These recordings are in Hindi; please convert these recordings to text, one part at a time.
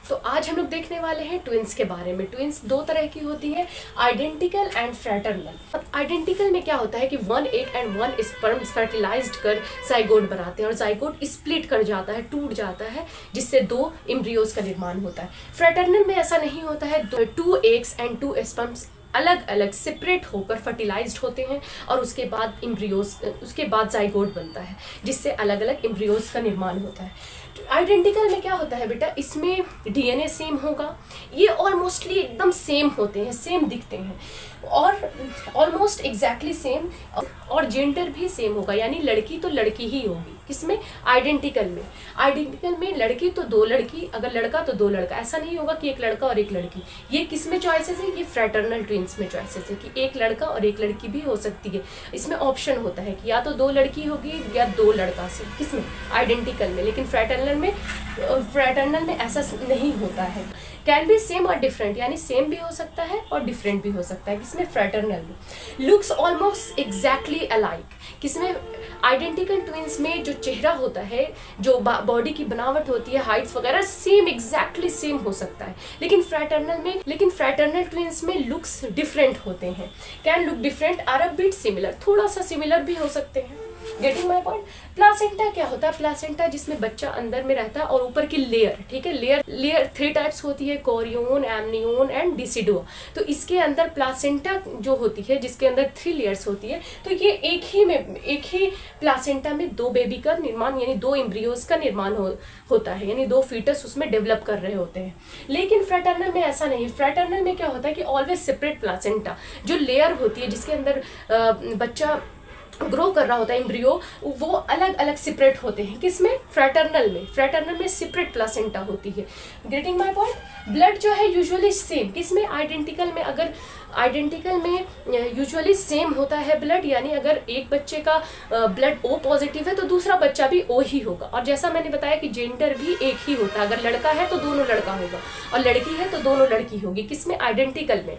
तो आज हम लोग देखने वाले हैं ट्विंस के बारे में। ट्विंस दो तरह की होती है, आइडेंटिकल एंड फ्रैटर्नल। अब आइडेंटिकल में क्या होता है कि one egg and one sperm fertilized कर जाइगोट बनाते हैं और जाइगोट स्प्लिट कर जाता है, टूट जाता है, जिससे दो एम्ब्रियोज का निर्माण होता है। फ्रैटर्नल में ऐसा नहीं होता है, two eggs and two sperms अलग अलग सेपरेट होकर फर्टिलाइज्ड होते हैं और उसके बाद जाइगोट बनता है, जिससे अलग अलग एम्ब्रियोज का निर्माण होता है। आइडेंटिकल में क्या होता है बेटा, इसमें डीएनए सेम होगा, ये ऑलमोस्टली एकदम सेम होते हैं, सेम दिखते हैं और ऑलमोस्ट एग्जैक्टली सेम, और जेंडर भी सेम होगा, यानी लड़की तो लड़की ही होगी। किसमें? आइडेंटिकल में। आइडेंटिकल में लड़की तो दो लड़की, अगर लड़का तो दो लड़का, ऐसा नहीं होगा कि एक लड़का और एक लड़की। ये किस में चॉइसेस है? ये फ्रैटर्नल ट्विंस में चॉइसेस है कि एक लड़का और एक लड़की भी हो सकती है। इसमें ऑप्शन होता है कि या तो दो लड़की होगी या दो लड़का से। किसमें? आइडेंटिकल में। लेकिन फ्रैटर्नल में ऐसा नहीं होता है। कैन बी सेम और डिफरेंट, यानी सेम भी हो सकता है और डिफरेंट भी हो सकता है। किसमें? फ्रैटर्नल में। Looks almost exactly alike. किसमें? आइडेंटिकल ट्विंस में जो चेहरा होता है, जो बॉडी की बनावट होती है, हाइट्स वगैरह सेम एग्जैक्टली सेम हो सकता है। लेकिन फ्रैटर्नल ट्विंस में लुक्स डिफरेंट होते हैं। Can look different, or a bit similar, थोड़ा सा सिमिलर भी हो सकते हैं। Getting my point? प्लासेंटा क्या होता है? प्लासेंटा जिसमें बच्चा अंदर में रहता है और ऊपर की लेयर, ठीक है, लेयर 3 टाइप्स होती है, कोरियोन, एमनियोन एंड डिसिडुआ। तो इसके अंदर प्लासेंटा जो होती है, जिसके अंदर 3 लेयर्स होती है, तो ये एक ही प्लासेंटा में दो बेबी का निर्माण, यानी दो एम्ब्रियोज का निर्माण होता है, यानी दो फीटस उसमें डेवलप कर रहे होते हैं। लेकिन फ्रैटर्नल में ऐसा नहीं। फ्रैटर्नल में क्या होता है कि ऑलवेज सेपरेट प्लासेंटा, जो लेयर होती है जिसके अंदर बच्चा ग्रो कर रहा होता है, एम्ब्रियो, वो अलग अलग सेपरेट होते हैं। किसमें? फ्रैटर्नल में सेपरेट प्लासेंटा होती है। Getting my point? ब्लड जो है यूजुअली सेम। किसमें? आइडेंटिकल में। अगर आइडेंटिकल में यूजुअली सेम होता है ब्लड, यानी अगर एक बच्चे का ब्लड ओ पॉजिटिव है तो दूसरा बच्चा भी ओ ही होगा। और जैसा मैंने बताया कि जेंडर भी एक ही होता है, अगर लड़का है तो दोनों लड़का होगा और लड़की है तो दोनों लड़की होगी। किसमें? आइडेंटिकल में।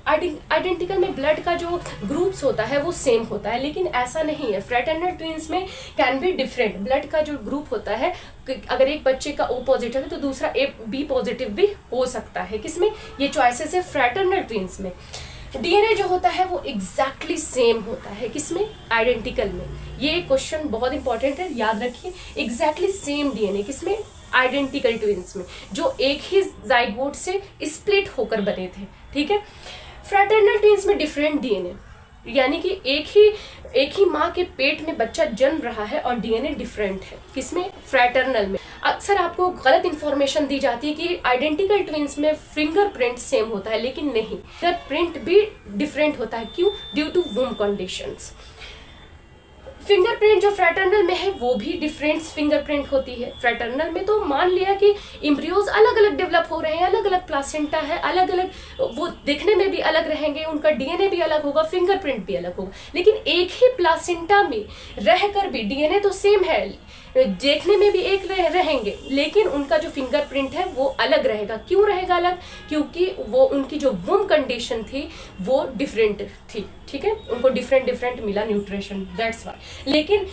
आइडेंटिकल में ब्लड का जो ग्रुप्स होता है वो सेम होता है, लेकिन ऐसा नहीं है। फ्रैटर्नल ट्विंस में कैन बी डिफरेंट। ब्लड का जो ग्रुप होता है, अगर एक बच्चे का ओ पॉजिटिव है तो दूसरा बी पॉजिटिव भी हो सकता है। किसमें? ये चॉइसेस है फ्रैटर्नल ट्विंस में। डीएनए जो होता है वो एग्जैक्टली सेम होता है। किसमें? आइडेंटिकल में। ये क्वेश्चन बहुत इंपॉर्टेंट है, याद रखिए। Exactly same DNA. किसमें? आइडेंटिकल ट्विंस में, जो एक ही जाइगोट से स्प्लिट होकर बने थे। ठीक है। फ्रैटर्नल ट्विंस में डिफरेंट डीएनए, यानी कि एक ही माँ के पेट में बच्चा जन्म रहा है और डीएनए डिफरेंट है। किसमें? फ्रैटर्नल में। अक्सर आपको गलत इंफॉर्मेशन दी जाती है कि आइडेंटिकल ट्विंस में फिंगरप्रिंट सेम होता है, लेकिन नहीं, फिंगरप्रिंट भी डिफरेंट होता है। क्यों? Due to womb conditions. Fingerprint जो फ्रैटर्नल में है वो भी डिफरेंट फिंगरप्रिंट होती है। फ्रैटर्नल में तो मान लिया कि एम्ब्रियोज अलग अलग डेवलप हो रहे हैं, अलग अलग प्लासेंटा है, अलग अलग, वो देखने में भी अलग रहेंगे, उनका डीएनए भी अलग होगा, फिंगरप्रिंट भी अलग होगा। लेकिन एक ही प्लासेंटा में रहकर भी डीएनए तो सेम है, देखने में भी एक रहेंगे, लेकिन उनका जो फिंगरप्रिंट है वो अलग रहेगा। क्यों रहेगा अलग? क्योंकि वो उनकी जो वूम कंडीशन थी वो डिफरेंट थी। ठीक है, उनको डिफरेंट मिला न्यूट्रिशन, दैट्स व्हाई। लेकिन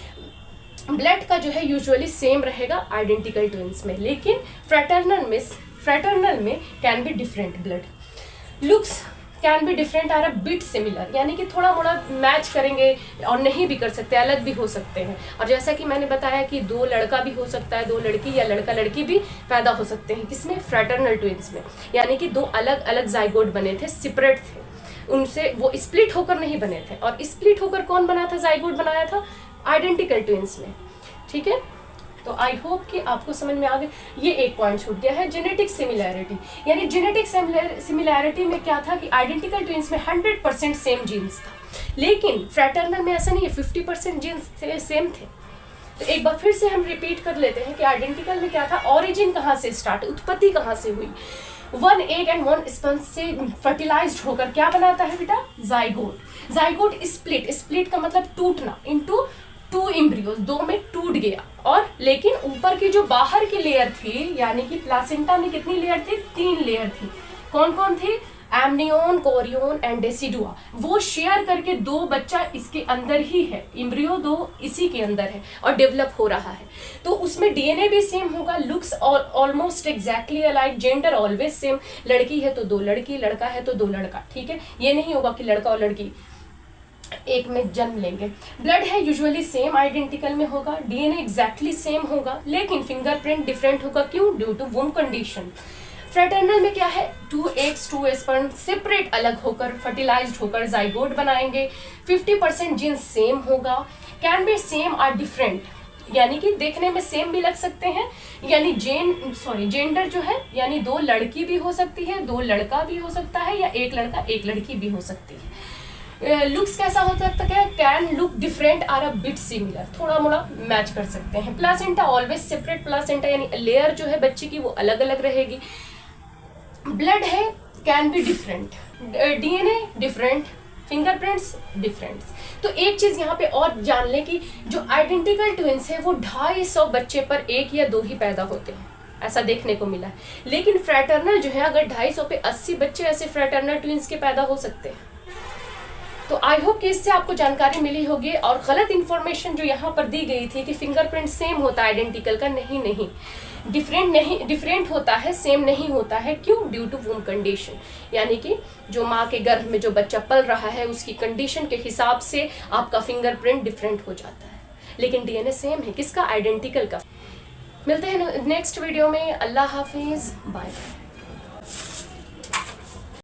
ब्लड का जो है यूजुअली सेम रहेगा आइडेंटिकल ट्विंस में, लेकिन फ्रैटर्नल में can be different blood. Looks can be different, or a bit similar, यानी कि थोड़ा मोड़ा मैच करेंगे और नहीं भी कर सकते, अलग भी हो सकते हैं। और जैसा कि मैंने बताया कि दो लड़का भी हो सकता है, दो लड़की, या लड़का लड़की भी पैदा हो सकते हैं। किसमें? फ्रैटर्नल ट्विंस में, यानी कि दो अलग अलग जाइगोट बने थे, सेपरेट थे, उनसे वो स्प्लिट होकर नहीं बने थे। और स्प्लिट होकर कौन बना था? जाइगोट बनाया था आइडेंटिकल ट्विंस में। ठीक है, तो आई होप कि आपको समझ में आ गया। ये एक पॉइंट छूट गया है, जेनेटिक सिमिलैरिटी। यानी जेनेटिक सिमिलैरिटी में क्या था कि आइडेंटिकल ट्विंस में 100% सेम जीन्स था, लेकिन फ्रैटर्नल में ऐसा नहीं है, 50% जीन्स सेम थे। तो एक बार फिर से हम रिपीट कर लेते हैं कि आइडेंटिकल में क्या था, ऑरिजिन कहाँ से स्टार्ट, उत्पत्ति कहाँ से हुई। 1 एग एंड 1 स्पर्म से फर्टिलाइज्ड होकर क्या बनाता है बेटा? जाइगोट। जाइगोट स्प्लिट का मतलब टूटना, इनटू 2 एम्ब्रियोज, 2 में टूट गया। और लेकिन ऊपर की जो बाहर की लेयर थी, यानी कि प्लासेंटा में कितनी लेयर थी? 3 लेयर थी। कौन कौन थी? एमनियोन, कोरियोन एंड डेसिडुआ, वो शेयर करके दो बच्चा इसके अंदर ही है, एम्ब्रियो दो इसी के अंदर है और डेवलप हो रहा है। तो उसमें डीएनए भी सेम होगा, looks almost exactly alike, gender always same, लड़की है तो दो लड़की, लड़का है तो दो लड़का, ठीक है। ये नहीं होगा कि लड़का और लड़की एक में जन्म लेंगे। ब्लड है यूजुअली सेम आइडेंटिकल में होगा, डीएनए एग्जैक्टली सेम होगा, लेकिन फिंगरप्रिंट डिफरेंट होगा। क्यों? Due to womb condition. Fraternal में क्या है, 2 eggs 2 sperm सेपरेट अलग होकर फर्टिलाइज्ड होकर जाइगोट बनाएंगे। 50% जीन सेम होगा। Can be same or different, यानी कि देखने में सेम भी लग सकते हैं, यानी जेंडर जो है, यानी दो लड़की भी हो सकती है, दो लड़का भी हो सकता है, या एक लड़का एक लड़की भी हो सकती है। लुक्स कैसा हो सकता है, can look different or a bit similar, थोड़ा मोड़ा मैच कर सकते हैं। प्लासेंटा ऑलवेज सेपरेट प्लासेंटा, यानी लेयर जो है बच्चे की वो अलग अलग रहेगी। ब्लड है can be different, DNA different, fingerprints different. तो एक चीज यहाँ पे और जान लें कि जो आइडेंटिकल ट्विंस है वो 250 बच्चे पर 1 या 2 ही पैदा होते हैं, ऐसा देखने को मिला है। लेकिन फ्रैटर्नल जो है, अगर 250 पे 80 बच्चे ऐसे फ्रैटर्नल ट्विंस के पैदा हो सकते हैं। तो आई होप कि इससे आपको जानकारी मिली होगी। और गलत इन्फॉर्मेशन जो यहाँ पर दी गई थी कि फिंगरप्रिंट सेम होता है आइडेंटिकल का, नहीं, डिफरेंट होता है, सेम नहीं होता है। क्यों? ड्यू टू वूम कंडीशन, यानी कि जो माँ के गर्भ में जो बच्चा पल रहा है उसकी कंडीशन के हिसाब से आपका फिंगरप्रिंट डिफरेंट हो जाता है, लेकिन डीएनए सेम है। किसका? आइडेंटिकल का। मिलते हैं नेक्स्ट वीडियो में। अल्लाह हाफिज, बाय।